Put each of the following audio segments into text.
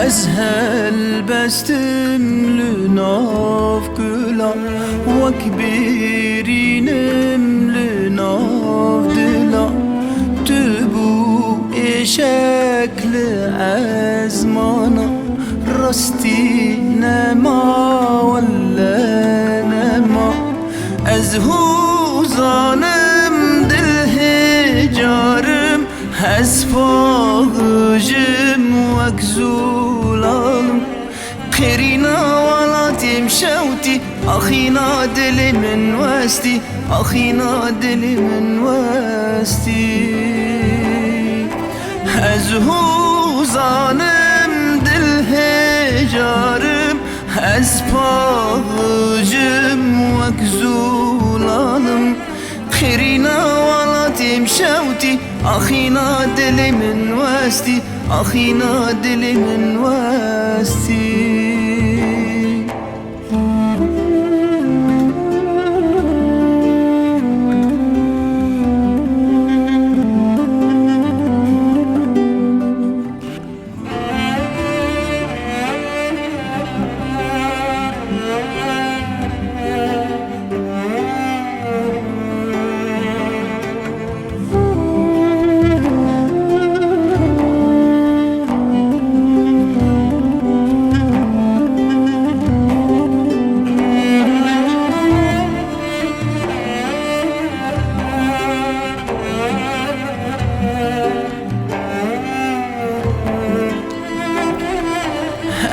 از هل بستم لناف گلا وک برینم لناف دلا تو بو شکل ازمانا راستی نما ولا نما از هوزانم دل هجارم از فاغجم وک زولالم قرينا ولاتم شوتي أخينا دلي من وستي أخينا دلي من وستي أزهو ظالم دل هجارم أسباغجم وكزولالم قرينا ولاتم شوتي أخينا دلي من وستي أخينا دلي من وستي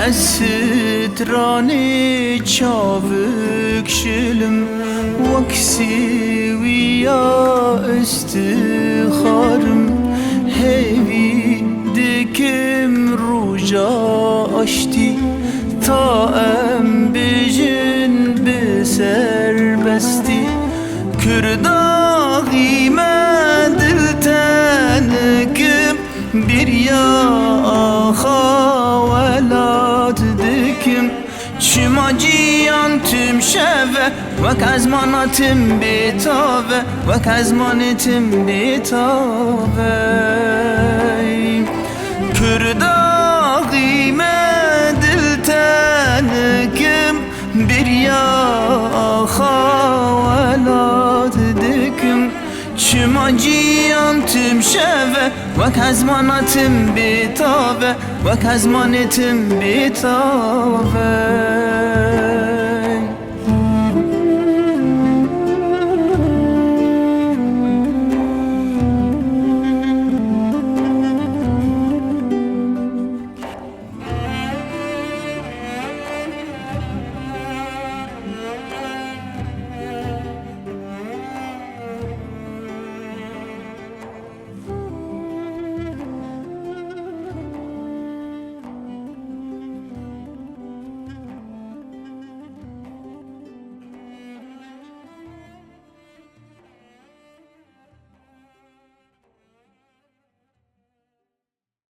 از سترانی چاوک شلم وکسی ویا استخارم هیوی دکم روژا آشتی تا ام بجن بسر بستی کرداغی من دل تنکم بریا آخا ولاد دکم چما جیان تم شوه وک از ماناتم بیتاوه وک از مانتم بیتاوه کرداغی من دل تنکم بریا آخا ولاد دکم چما جیان تم شوه وک از ماناتم بیتاوه وک از مانتم بیتاوه